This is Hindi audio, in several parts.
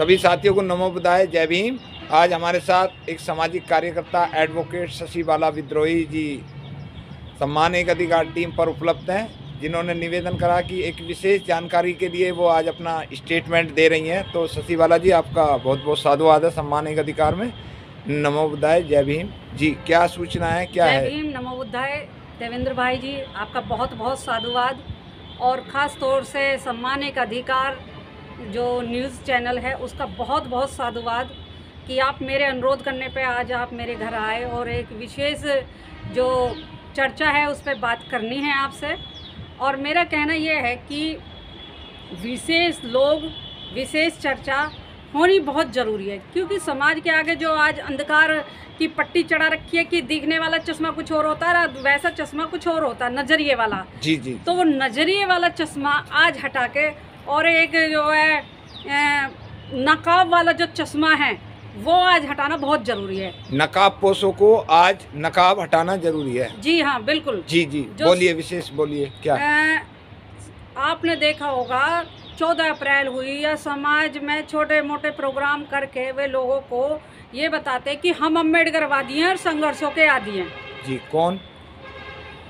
सभी साथियों को नमो बुद्धाय, जय भीम। आज हमारे साथ एक सामाजिक कार्यकर्ता एडवोकेट शशि बाला विद्रोही जी सम्मान एक अधिकार टीम पर उपलब्ध हैं, जिन्होंने निवेदन करा कि एक विशेष जानकारी के लिए वो आज अपना स्टेटमेंट दे रही हैं। तो शशि बाला जी, आपका बहुत बहुत साधुवाद है सम्मान एक अधिकार में। नमो बुद्धाय, जय भीम जी। क्या सूचना है, क्या है? जय भीम, नमो बुद्धाय। देवेंद्र भाई जी, आपका बहुत बहुत साधुवाद। और ख़ास तौर से सम्मान एक अधिकार जो न्यूज़ चैनल है उसका बहुत बहुत साधुवाद कि आप मेरे अनुरोध करने पे आज आप मेरे घर आए और एक विशेष जो चर्चा है उस पर बात करनी है आपसे। और मेरा कहना ये है कि विशेष चर्चा होनी बहुत ज़रूरी है, क्योंकि समाज के आगे जो आज अंधकार की पट्टी चढ़ा रखी है कि दिखने वाला चश्मा कुछ और होता है, वैसा चश्मा कुछ और होता है, नज़रिए वाला। जी जी। तो वो नज़रिए वाला चश्मा आज हटा के और एक जो है नकाब वाला जो चश्मा है वो आज हटाना बहुत ज़रूरी है। नकाब पोषों को आज नकाब हटाना जरूरी है। जी हाँ, बिल्कुल। जी जी, बोलिए, विशेष बोलिए क्या। आपने देखा होगा 14 अप्रैल हुई या समाज में छोटे मोटे प्रोग्राम करके वे लोगों को ये बताते कि हम अम्बेडकरवादी हैं और संघर्षों के आदी हैं। जी, कौन?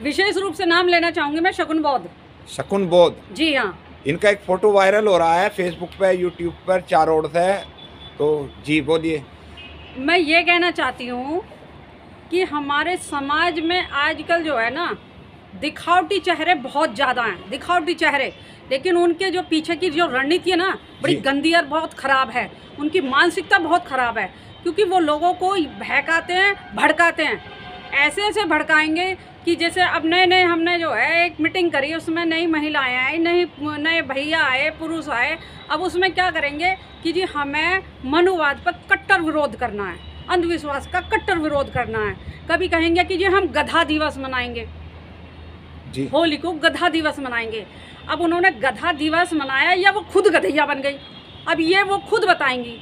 विशेष रूप से नाम लेना चाहूँगी मैं, शकुन बौद्ध। शकुन बौद्ध, जी हाँ। इनका एक फोटो वायरल हो रहा है फेसबुक पे, यूट्यूब पर, चारों ओर से। तो जी बोलिए। मैं ये कहना चाहती हूँ कि हमारे समाज में आजकल जो है ना, दिखावटी चेहरे बहुत ज़्यादा हैं, दिखावटी चेहरे। लेकिन उनके जो पीछे की जो रणनीति है ना, बड़ी गंदी और बहुत ख़राब है। उनकी मानसिकता बहुत ख़राब है, क्योंकि वो लोगों को बहकाते हैं, भड़काते हैं। ऐसे ऐसे भड़काएंगे कि जैसे अब नए हमने जो है एक मीटिंग करी, उसमें नई महिलाएं आई, नए भैया आए, पुरुष आए। अब उसमें क्या करेंगे कि जी हमें मनुवाद पर कट्टर विरोध करना है, अंधविश्वास का कट्टर विरोध करना है। कभी कहेंगे कि जी हम गधा दिवस मनाएंगे, जी होली को गधा दिवस मनाएंगे। अब उन्होंने गधा दिवस मनाया या वो खुद गधैया बन गई, अब ये वो खुद बताएंगी।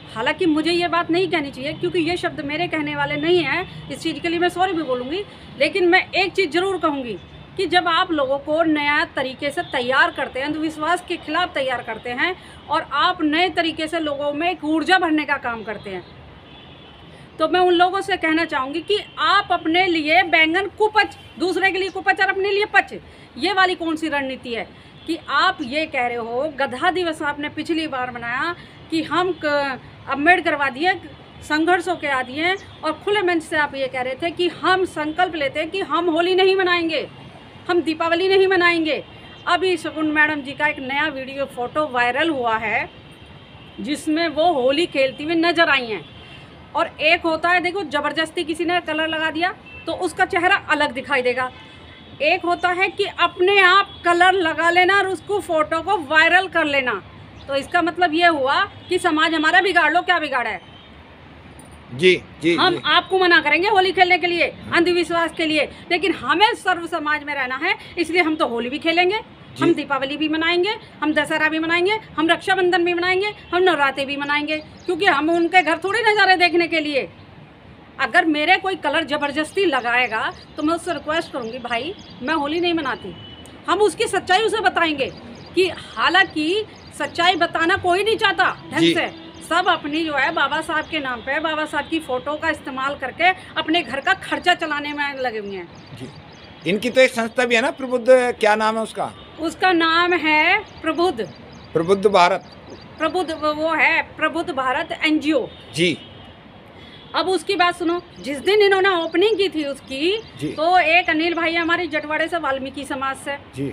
हालांकि मुझे ये बात नहीं कहनी चाहिए, क्योंकि ये शब्द मेरे कहने वाले नहीं हैं। इस चीज़ के लिए मैं सॉरी भी बोलूँगी। लेकिन मैं एक चीज़ ज़रूर कहूँगी कि जब आप लोगों को नया तरीके से तैयार करते हैं, अंधविश्वास के खिलाफ तैयार करते हैं, और आप नए तरीके से लोगों में एक ऊर्जा भरने का काम करते हैं, तो मैं उन लोगों से कहना चाहूँगी कि आप अपने लिए बैंगन कुपच, दूसरे के लिए कुपच और अपने लिए पच, ये वाली कौन सी रणनीति है कि आप ये कह रहे हो। गधा दिवस आपने पिछली बार मनाया कि हम अम्बेडकरवादी हैं, संघर्षों के आदी हैं, और खुले मंच से आप ये कह रहे थे कि हम संकल्प लेते हैं कि हम होली नहीं मनाएंगे, हम दीपावली नहीं मनाएंगे। अभी शकुन मैडम जी का एक नया वीडियो फोटो वायरल हुआ है जिसमें वो होली खेलती हुई नजर आई हैं। और एक होता है, देखो, ज़बरदस्ती किसी ने कलर लगा दिया तो उसका चेहरा अलग दिखाई देगा। एक होता है कि अपने आप कलर लगा लेना और उसको फोटो को वायरल कर लेना। तो इसका मतलब ये हुआ कि समाज हमारा बिगाड़ लो, क्या बिगाड़ा है? जी जी। हम जी। आपको मना करेंगे होली खेलने के लिए, अंधविश्वास के लिए, लेकिन हमें सर्व समाज में रहना है, इसलिए हम तो होली भी खेलेंगे, हम दीपावली भी मनाएंगे, हम दशहरा भी मनाएंगे, हम रक्षाबंधन भी मनाएंगे, हम नवरात्रि भी मनाएंगे, क्योंकि हम उनके घर थोड़ी न जा रहे देखने के लिए। अगर मेरे कोई कलर ज़बरदस्ती लगाएगा तो मैं उससे रिक्वेस्ट करूँगी, भाई मैं होली नहीं मनाती। हम उसकी सच्चाई उसे बताएंगे कि हालांकि सच्चाई बताना कोई नहीं चाहता ढंग से, सब अपनी जो है बाबा साहब के नाम पे, बाबा साहब की फ़ोटो का इस्तेमाल करके अपने घर का खर्चा चलाने में लगे हुए हैं। जी। इनकी तो एक संस्था भी है ना, प्रबुद्ध, क्या नाम है उसका? उसका नाम है प्रबुद्ध भारत। वो है प्रबुद्ध भारत NGO। जी। अब उसकी बात सुनो, जिस दिन इन्होंने ओपनिंग की थी उसकी, तो एक अनिल भाई हमारे जटवाड़े से, वाल्मीकि समाज से, जी,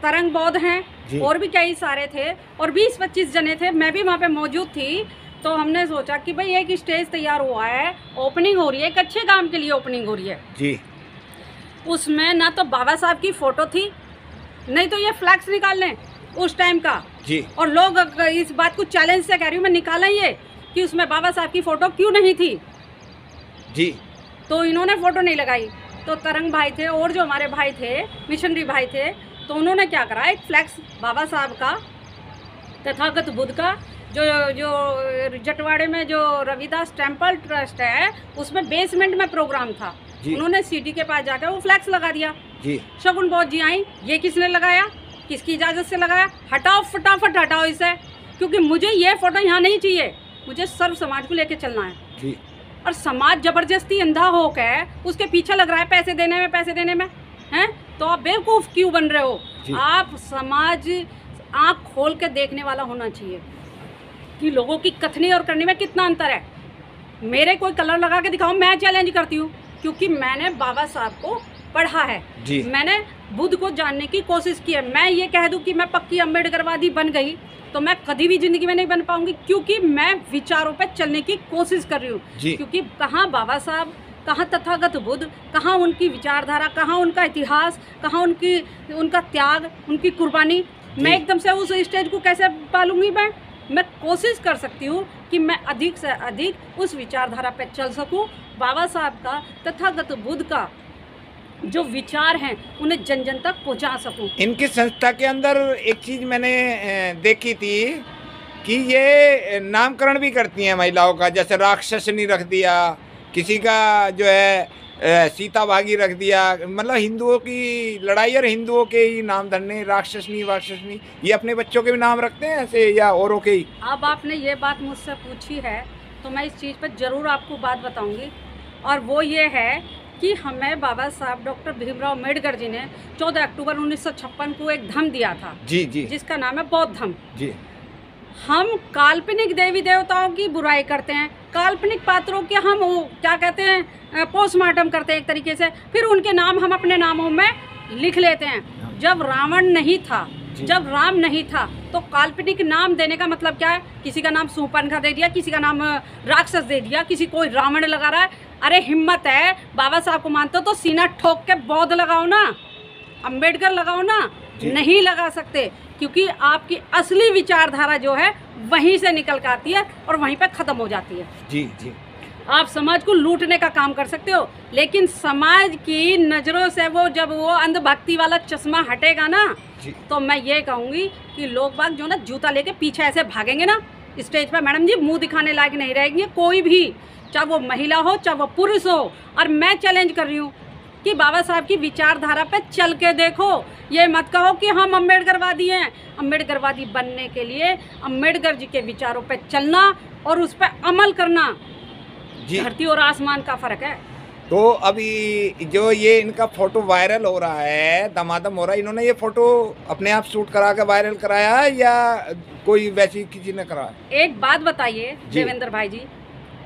तरंग बौद्ध हैं, और भी कई सारे थे, और 20-25 जने थे, मैं भी वहाँ पे मौजूद थी। तो हमने सोचा कि भाई एक स्टेज तैयार हुआ है, ओपनिंग हो रही है, एक अच्छे काम के लिए ओपनिंग हो रही है जी। उसमें ना तो बाबा साहब की फ़ोटो थी, नहीं तो ये फ्लैक्स निकाल लें उस टाइम का जी। और लोग इस बात को चैलेंज से कह रही हूँ मैं, निकालें ये कि उसमें बाबा साहब की फ़ोटो क्यों नहीं थी जी। तो इन्होंने फ़ोटो नहीं लगाई। तो तरंग भाई थे और जो हमारे भाई थे, मिशनरी भाई थे, तो उन्होंने क्या करा, एक फ्लैक्स बाबा साहब का, तथागत बुद्ध का, जो जटवाड़े में जो रविदास टेम्पल ट्रस्ट है उसमें बेसमेंट में प्रोग्राम था, उन्होंने सीडी के पास जाकर वो फ्लैक्स लगा दिया जी। शकुन बौद्ध जी आई, ये किसने लगाया, किसकी इजाज़त से लगाया? हटाओ, फटाफट हटाओ इसे। क्योंकि मुझे ये फोटो यहाँ नहीं चाहिए, मुझे सर्व समाज को लेके चलना है जी। और समाज जबरदस्ती अंधा होकर उसके पीछे लग रहा है पैसे देने में हैं, तो आप बेवकूफ़ क्यों बन रहे हो? आप समाज आँख खोल के देखने वाला होना चाहिए कि लोगों की कथनी और करनी में कितना अंतर है। मेरे कोई कलर लगा के दिखाओ, मैं चैलेंज करती हूँ, क्योंकि मैंने बाबा साहब को पढ़ा है जी। मैंने बुद्ध को जानने की कोशिश की है। मैं ये कह दूँ कि मैं पक्की अम्बेडकरवादी बन गई तो मैं कभी भी ज़िंदगी में नहीं बन पाऊंगी, क्योंकि मैं विचारों पे चलने की कोशिश कर रही हूँ। क्योंकि कहाँ बाबा साहब, कहाँ तथागत बुद्ध, कहाँ उनकी विचारधारा, कहाँ उनका इतिहास, कहाँ उनका त्याग, उनकी कुर्बानी। मैं एकदम से उस स्टेज को कैसे पालूंगी? मैं कोशिश कर सकती हूँ कि मैं अधिक से अधिक उस विचारधारा पे चल सकूँ। बाबा साहब का, तथागत बुद्ध का जो विचार हैं उन्हें जन जन तक पहुँचा सकूँ। इनकी संस्था के अंदर एक चीज़ मैंने देखी थी कि ये नामकरण भी करती हैं महिलाओं का, जैसे राक्षसनी रख दिया, किसी का जो है सीता भागी रख दिया, मतलब हिंदुओं की लड़ाई और हिंदुओं के ही नाम धरने, राक्षसनी। ये अपने बच्चों के भी नाम रखते हैं ऐसे या औरों के ही? अब आपने ये बात मुझसे पूछी है तो मैं इस चीज़ पर ज़रूर आपको बात बताऊंगी, और वो ये है कि हमें बाबा साहब डॉक्टर भीमराव अम्बेडकर जी ने 14 अक्टूबर 1956 को एक धम्म दिया था जी, जिसका नाम है बौद्ध धम्म जी। हम काल्पनिक देवी देवताओं की बुराई करते हैं, काल्पनिक पात्रों के हम वो क्या कहते हैं पोस्टमार्टम करते हैं एक तरीके से, फिर उनके नाम हम अपने नामों में लिख लेते हैं। जब रावण नहीं था, जब राम नहीं था, तो काल्पनिक नाम देने का मतलब क्या है? किसी का नाम सूपनखा दे दिया, किसी का नाम राक्षस दे दिया, किसी को रावण लगा रहा है। अरे हिम्मत है, बाबा साहब को मानते हो तो सीना ठोक के बौद्ध लगाओ ना, अम्बेडकर लगाओ ना। नहीं लगा सकते, क्योंकि आपकी असली विचारधारा जो है वहीं से निकल कर आती है और वहीं पे ख़त्म हो जाती है। जी जी। आप समाज को लूटने का काम कर सकते हो, लेकिन समाज की नज़रों से जब वो अंधभक्ति वाला चश्मा हटेगा ना, तो मैं ये कहूँगी कि लोग बाग जो ना जूता लेके पीछे ऐसे भागेंगे ना स्टेज पर, मैडम जी मुंह दिखाने लायक नहीं रहेंगे कोई भी, चाहे वो महिला हो चाहे वो पुरुष हो। और मैं चैलेंज कर रही हूँ कि बाबा साहब की विचारधारा पे चल के देखो। ये मत कहो कि हम अम्बेडकरवादी हैं। अम्बेडकरवादी बनने के लिए अम्बेडकर जी के विचारों पे चलना और उस पर अमल करना, धरती और आसमान का फर्क है। तो अभी जो ये इनका फोटो वायरल हो रहा है, दमादम हो रहा है, इन्होंने ये फोटो अपने आप शूट करा के वायरल कराया है या कोई वैसी किसी ने कराया? एक बात बताइए देवेंद्र भाई जी,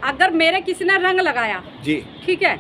अगर मेरे किसी ने रंग लगाया जी, ठीक है,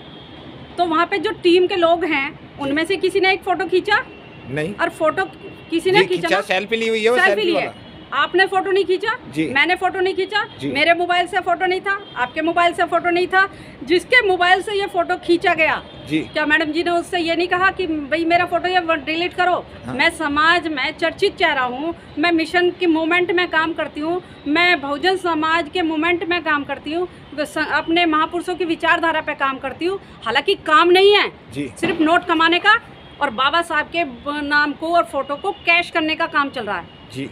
तो वहाँ पे जो टीम के लोग हैं उनमें से किसी ने एक फोटो खींचा? नहीं। और फोटो किसी ने खींचा? सेल्फी ली हुई है, वो सेल्फी ली है। आपने फोटो नहीं खींचा, मैंने फोटो नहीं खींचा, मेरे मोबाइल से फोटो नहीं था, आपके मोबाइल से फोटो नहीं था। जिसके मोबाइल से ये फोटो खींचा गया, क्या मैडम जी ने उससे ये नहीं कहा कि भाई मेरा फोटो ये डिलीट करो? हाँ। मैं समाज में चर्चित चेहरा हूँ, मैं मिशन के मूवमेंट में काम करती हूँ, मैं बहुजन समाज के मूवमेंट में काम करती हूँ, अपने महापुरुषों की विचारधारा पे काम करती हूँ। हालांकि काम नहीं है सिर्फ नोट कमाने का और बाबा साहब के नाम को और फोटो को कैश करने का काम चल रहा है जी।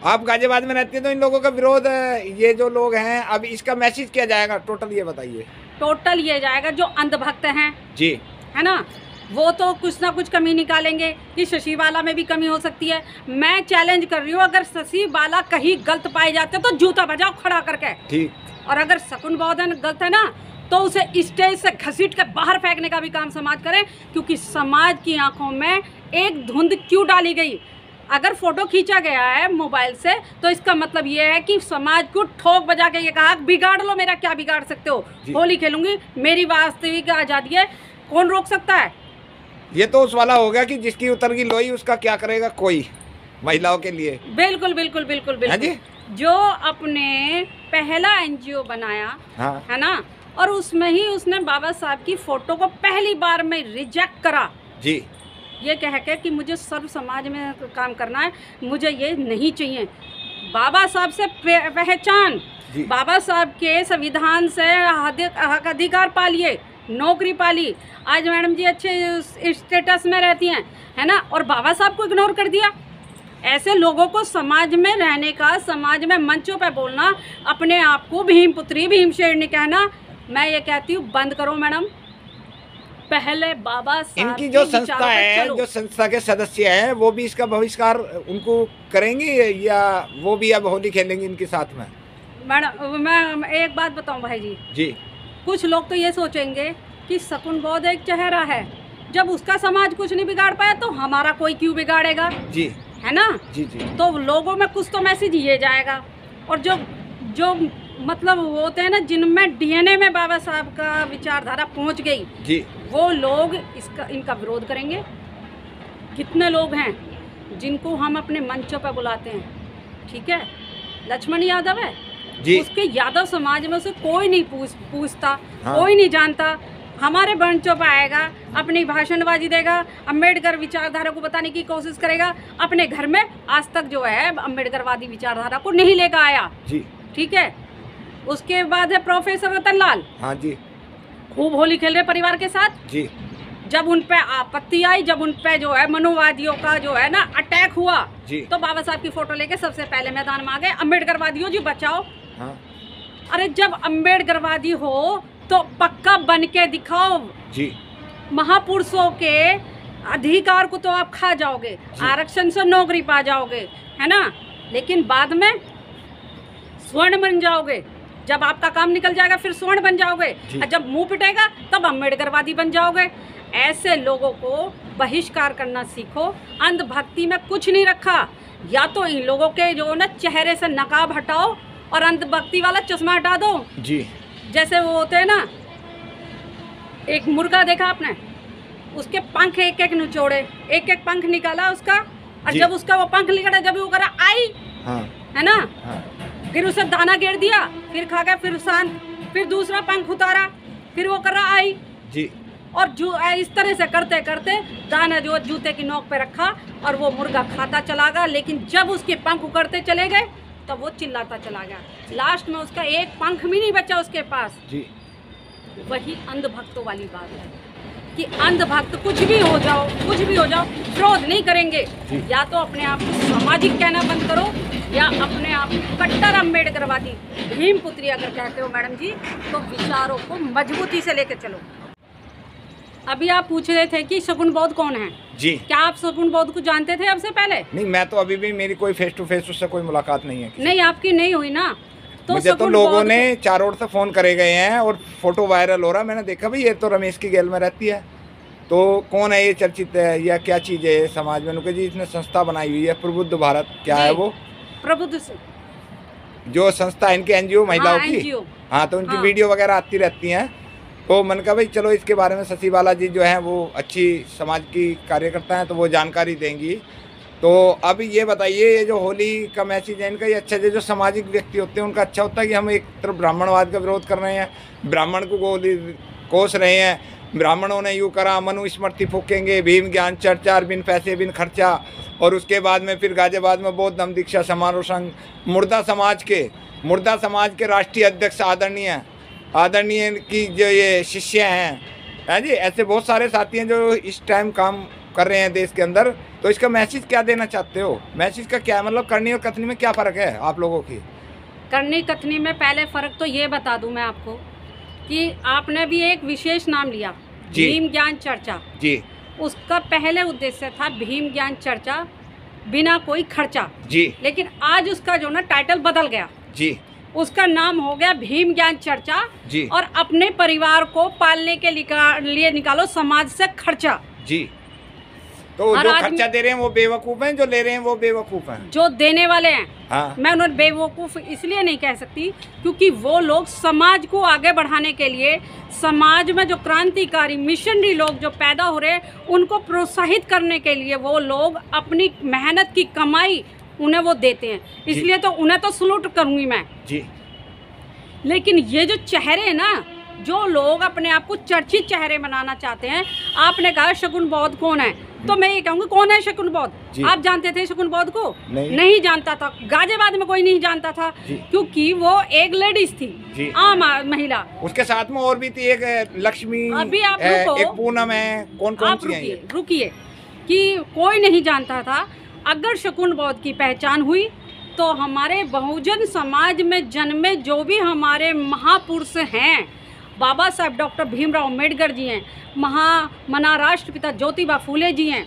आप गाजियाबाद में रहते हैं तो इन लोगों का विरोध, ये जो लोग हैं, अब इसका मैसेज किया जाएगा टोटल, ये बताइए। टोटल ये जाएगा जो अंधभक्त हैं जी, है ना, वो तो कुछ ना कुछ कमी निकालेंगे कि शशि बाला में भी कमी हो सकती है। मैं चैलेंज कर रही हूँ, अगर शशि बाला कहीं गलत पाए जाते तो जूता बजाओ खड़ा करके, ठीक। और अगर शकुन बौद्धन गलत है ना, तो उसे स्टेज से घसीट के बाहर फेंकने का भी काम समाज करे, क्योंकि समाज की आंखों में एक धुंध क्यों डाली गई? अगर फोटो खींचा गया है मोबाइल से तो इसका मतलब ये है कि समाज को ठोक बजा के ये कहा बिगाड़ लो, मेरा क्या बिगाड़ सकते हो, होली खेलूंगी, मेरी वास्तविक आज़ादी है, कौन रोक सकता है? ये तो उस वाला हो गया कि जिसकी उतर की लोई उसका क्या करेगा कोई, महिलाओं के लिए। बिल्कुल बिल्कुल बिल्कुल बिल्कुल। जो अपने पहला NGO बनाया, हाँ। है ना, और उसमें ही उसने बाबा साहब की फोटो को पहली बार में रिजेक्ट करा जी, ये कह के कि मुझे सर्व समाज में काम करना है, मुझे ये नहीं चाहिए। बाबा साहब से पहचान, बाबा साहब के संविधान से हक अधिकार पालिए, नौकरी पाली, आज मैडम जी अच्छे स्टेटस में रहती हैं, है ना, और बाबा साहब को इग्नोर कर दिया। ऐसे लोगों को समाज में रहने का, समाज में मंचों पे बोलना, अपने आप को भीमपुत्री भीमशेरनी कहना, मैं ये कहती हूँ बंद करो मैडम। पहले बाबा साहब इनकी जो के संस्था विचारों पे है, चलो। जो संस्था के सदस्य हैं, वो भी इसका बहिष्कार उनको करेंगे या वो भी अब होली खेलेंगे इनके साथ में? मैडम मैं एक बात बताऊं भाई जी, जी कुछ लोग तो ये सोचेंगे कि शकुन बौद्ध एक चेहरा है, जब उसका समाज कुछ नहीं बिगाड़ पाया तो हमारा कोई क्यों बिगाड़ेगा, जी है ना। जी जी तो लोगों में कुछ तो मैसेज ये जाएगा, और जो जो मतलब वो होते हैं ना, जिनमें डीएनए में बाबा साहब का विचारधारा पहुंच गई, जी वो लोग इनका विरोध करेंगे। कितने लोग हैं जिनको हम अपने मंचों पर बुलाते हैं, ठीक है, लक्ष्मण यादव है जी उसके यादव समाज में उसे कोई नहीं पूछता, हाँ। कोई नहीं जानता। हमारे मंचों पर आएगा, अपनी भाषणबाजी देगा, अम्बेडकर विचारधारा को बताने की कोशिश करेगा। अपने घर में आज तक जो है अम्बेडकरवादी विचारधारा को नहीं लेकर आया, जी ठीक है। उसके बाद है प्रोफेसर रतन लाल, हाँ जी खूब होली खेल रहे परिवार के साथ। जी जब उन पे आपत्ति आई, जब उन पे जो है मनोवादियों का जो है ना अटैक हुआ, जी तो बाबा साहब की फोटो लेके सबसे पहले मैदान में आ गए, अम्बेडकरवादियों जी बचाओ। हाँ अरे जब अम्बेडकरवादी हो तो पक्का बन के दिखाओ। जी महापुरुषों के अधिकार को तो आप खा जाओगे, आरक्षण से नौकरी पा जाओगे, है ना, लेकिन बाद में स्वर्ण बन जाओगे। जब आपका काम निकल जाएगा फिर स्वर्ण बन जाओगे, और जब मुंह पिटेगा तब अम्बेडकरवादी बन जाओगे। ऐसे लोगों को बहिष्कार करना सीखो। अंधभक्ति में कुछ नहीं रखा, या तो इन लोगों के जो ना चेहरे से नकाब हटाओ और अंधभक्ति वाला चश्मा हटा दो। जी जैसे वो होते हैं ना, एक मुर्गा देखा आपने, उसके पंख एक एक निचोड़े, एक एक पंख निकाला उसका, और जी। जब उसका वो पंख निकला, जब वो करा आई, हाँ है ना, हाँ फिर उसे दाना गिर दिया, फिर खा गया, फिर शांत, फिर दूसरा पंख उतारा, फिर वो कर रहा आई, जी और जो इस तरह से करते करते दाना जो जूते की नोक पे रखा और वो मुर्गा खाता चला गया। लेकिन जब उसके पंख उकड़ते चले गए तब वो चिल्लाता चला गया, लास्ट में उसका एक पंख भी नहीं बचा उसके पास। जी वही अंधभक्तों वाली बात है कि अंधभक्त कुछ भी हो जाओ, कुछ भी हो जाओ, विरोध नहीं करेंगे। या तो अपने आप को सामाजिक कहना बंद करो, या अपने आप कट्टर अम्बेडकरवादी भीम पुत्री अगर कहते हो मैडम जी, तो विचारों को मजबूती से लेकर चलो। अभी आप पूछ रहे थे कि शकुन बौद्ध कौन है, जी क्या आप शकुन बौद्ध को जानते थे अब से पहले? नहीं, मैं तो अभी भी, मेरी कोई फेस टू फेस उससे कोई मुलाकात नहीं है। नहीं, आपकी नहीं हुई ना। तो मुझे तो शकुन लोगों बौद्ध ने चारों ओर से फोन करे गए हैं और फोटो वायरल हो रहा है। मैंने देखा भाई ये तो रमेश की गैल में रहती है, तो कौन है ये चर्चित है या क्या चीज़ है समाज में? उनके जी इसने संस्था बनाई हुई है प्रबुद्ध भारत, क्या है वो प्रबुद्ध जो संस्था इनके एनजीओ महिलाओं की, NGO। हाँ, तो उनकी हाँ। वीडियो वगैरह आती रहती हैं। तो मन का भाई चलो इसके बारे में शशि बाला जी जो हैं वो अच्छी समाज की कार्यकर्ता हैं, तो वो जानकारी देंगी। तो अब ये बताइए, ये जो होली का मैसेज है इनका, ये अच्छा है, जो सामाजिक व्यक्ति होते हैं उनका अच्छा होता है कि हम एक तरफ ब्राह्मणवाद का विरोध कर रहे हैं, ब्राह्मण को गोली कोस रहे हैं, ब्राह्मणों ने यूँ करा, मनुस्मृति फूकेंगे, भीम ज्ञान चर्चा, बिन पैसे बिन खर्चा, और उसके बाद में फिर गाजियाबाद में बौद्ध धम्म दीक्षा समारोह संघ, मुर्दा समाज के राष्ट्रीय अध्यक्ष आदरणीय की जो ये शिष्य हैं जी, ऐसे बहुत सारे साथी हैं जो इस टाइम काम कर रहे हैं देश के अंदर। तो इसका मैसेज क्या देना चाहते हो? मैसेज का क्या मतलब, करनी और कथनी में क्या फ़र्क है आप लोगों की? करनी कथनी में पहले फ़र्क तो ये बता दूं मैं आपको कि आपने भी एक विशेष नाम लिया, जी। भीम ज्ञान चर्चा जी उसका पहले उद्देश्य था भीम ज्ञान चर्चा बिना कोई खर्चा जी लेकिन आज उसका जो ना टाइटल बदल गया जी उसका नाम हो गया भीम ज्ञान चर्चा जी और अपने परिवार को पालने के लिए निकालो समाज से खर्चा जी। तो और जो आज खर्चा दे रहे हैं वो बेवकूफ़ हैं, जो ले रहे हैं वो बेवकूफ़ हैं। जो देने वाले हैं, हाँ मैं उन्हें बेवकूफ़ इसलिए नहीं कह सकती क्योंकि वो लोग समाज को आगे बढ़ाने के लिए, समाज में जो क्रांतिकारी मिशनरी लोग जो पैदा हो रहे हैं उनको प्रोत्साहित करने के लिए वो लोग अपनी मेहनत की कमाई उन्हें वो देते हैं, इसलिए तो उन्हें तो सलूट करूँगी मैं जी। लेकिन ये जो चेहरे हैं ना, जो लोग अपने आप को चर्चित चेहरे बनाना चाहते हैं, आपने कहा शकुन बौद्ध कौन है, तो मैं ये कहूँगी कौन है शकुन बौद्ध? आप जानते थे शकुन बौद्ध को? नहीं जानता था, गाजियाबाद में कोई नहीं जानता था क्योंकि वो एक लेडीज थी, आम महिला। उसके साथ में और भी थी, एक लक्ष्मी, अभी आप रुको, एक पूनम है, कौन आप रुकिए कि कोई नहीं जानता था। अगर शकुन बौद्ध की पहचान हुई तो हमारे बहुजन समाज में जन्मे जो भी हमारे महापुरुष हैं, बाबा साहब डॉक्टर भीमराव अम्बेडकर जी हैं, महामना राष्ट्रपिता ज्योतिबा फूले जी हैं।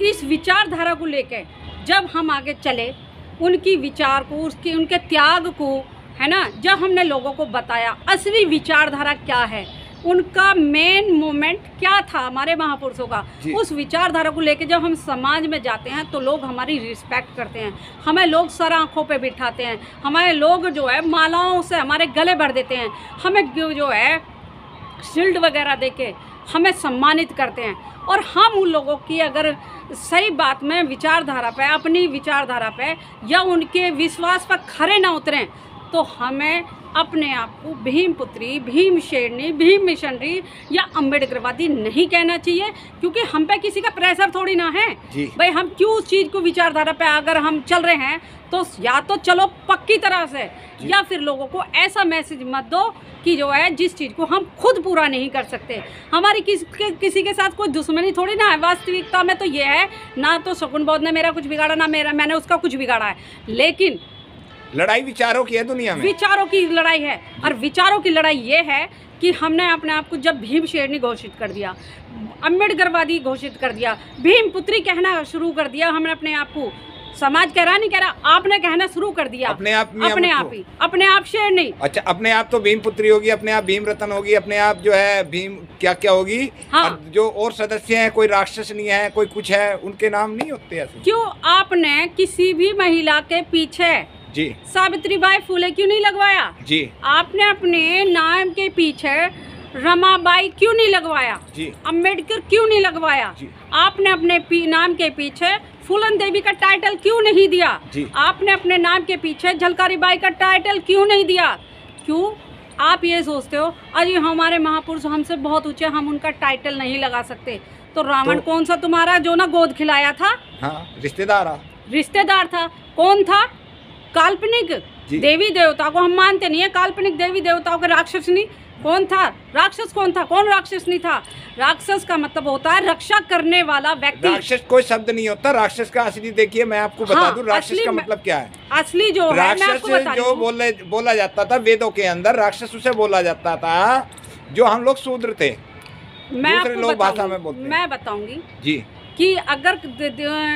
इस विचारधारा को लेकर जब हम आगे चले, उनकी विचार को, उनके त्याग को, है ना, जब हमने लोगों को बताया असली विचारधारा क्या है, उनका मेन मोमेंट क्या था हमारे महापुरुषों का, उस विचारधारा को लेकर जब हम समाज में जाते हैं तो लोग हमारी रिस्पेक्ट करते हैं, हमें लोग सर आँखों पे बिठाते हैं, हमारे लोग जो है मालाओं से हमारे गले भर देते हैं, हमें जो है शील्ड वगैरह देके हमें सम्मानित करते हैं। और हम उन लोगों की अगर सही बात में विचारधारा पे, अपनी विचारधारा पे या उनके विश्वास पर खरे ना उतरें तो हमें अपने आप को भीमपुत्री, भीम शेरनी, भीम मिशनरी या अम्बेडकरवादी नहीं कहना चाहिए, क्योंकि हम पे किसी का प्रेशर थोड़ी ना है भाई। हम क्यों उस चीज़ को विचारधारा पे अगर हम चल रहे हैं तो या तो चलो पक्की तरह से, या फिर लोगों को ऐसा मैसेज मत दो कि जो है जिस चीज़ को हम खुद पूरा नहीं कर सकते। हमारी किसी के साथ कोई दुश्मनी थोड़ी ना है। वास्तविकता में तो ये है, ना तो शगुन बौद्ध ने मेरा कुछ बिगाड़ा, ना मैंने उसका कुछ बिगाड़ा है, लेकिन लड़ाई विचारों की है दुनिया में, विचारों की लड़ाई है। और विचारों की लड़ाई ये है कि हमने अपने आप को जब भीम शेरनी घोषित कर दिया, अम्बेडकरवादी घोषित कर दिया, भीम पुत्री कहना शुरू कर दिया, हमने अपने आप को, समाज कह रहा नहीं कह रहा, आपने कहना शुरू कर दिया अपने आप ही, अपने आप शेर नहीं। अच्छा, अपने आप तो भीम पुत्री होगी, अपने आप भीम रतन होगी, अपने आप जो है भीम क्या क्या होगी। हाँ। जो और सदस्य हैं, कोई राक्षस नहीं है, कोई कुछ है, उनके नाम नहीं होते ऐसे। क्यों आपने किसी भी महिला के पीछे जी सावित्रीबाई फुले क्यों नहीं लगवाया जी? आपने अपने नाम के पीछे रमाबाई क्यों नहीं लगवाया जी? अम्बेडकर क्यों नहीं लगवाया जी? आपने अपने नाम के पीछे फूलन देवी का टाइटल क्यों नहीं दिया जी? आपने अपने नाम के पीछे झलकारी बाई का टाइटल क्यों नहीं दिया? क्यों आप ये सोचते हो अरे हमारे महापुरुष हमसे बहुत ऊंचे, हम उनका टाइटल नहीं लगा सकते? तो रावण कौन सा तुम्हारा जो ना गोद खिलाया था? हाँ, रिश्तेदार था। कौन था? काल्पनिक देवी देवता को हम मानते नहीं है, काल्पनिक देवी देवताओं के राक्षस नहीं। कौन था राक्षस? कौन था? कौन राक्षस नहीं था? राक्षस का मतलब होता है रक्षा करने वाला व्यक्ति। राक्षस कोई शब्द नहीं होता। राक्षस का असली देखिए, मैं आपको बता दूं राक्षस का मतलब क्या है। असली जो राक्षस जो बोला जाता था वेदों के अंदर, राक्षस उसे बोला जाता था जो हम लोग शूद्र थे, दूसरे लोग भाषा में बोलते हैं। मैं बताऊंगी जी कि अगर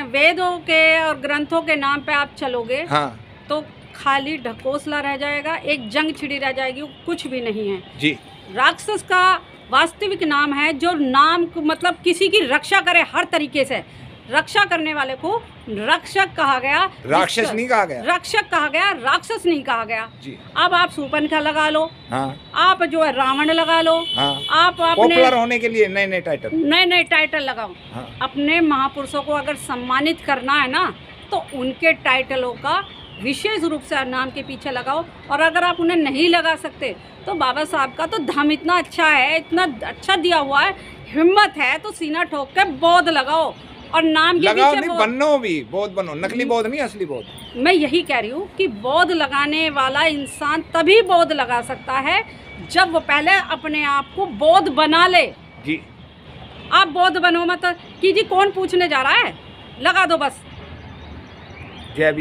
वेदों के और ग्रंथों के नाम पे आप चलोगे, हाँ, तो खाली ढकोसला रह जाएगा, एक जंग छिड़ी रह जाएगी, कुछ भी नहीं है जी। राक्षस का वास्तविक नाम है जो नाम को मतलब किसी की रक्षा करे, हर तरीके से रक्षा करने वाले को रक्षक कहा गया, राक्षस नहीं कहा गया। रक्षक कहा गया, राक्षस नहीं कहा गया जी। अब आप शूर्पणखा लगा लो, हाँ। आप जो है रावण लगा लो, हाँ। आप अपने पॉपुलर होने के लिए नए नए टाइटल लगाओ। हाँ। अपने महापुरुषों को अगर सम्मानित करना है ना, तो उनके टाइटलों का विशेष रूप से नाम के पीछे लगाओ। और अगर आप उन्हें नहीं लगा सकते तो बाबा साहब का तो धम इतना अच्छा है, इतना अच्छा दिया हुआ है, हिम्मत है तो सीना ठोक के बौद्ध लगाओ। और नाम के लगाओ पीछे नहीं, बनो भी बौद्ध बनो, नकली बौद्ध नहीं, असली बौद्ध। मैं यही कह रही हूँ कि बौद्ध लगाने वाला इंसान तभी बौद्ध लगा सकता है जब वो पहले अपने आप को बौद्ध बना ले जी। आप बौद्ध बनो मत कि जी कौन पूछने जा रहा है, लगा दो बस। जय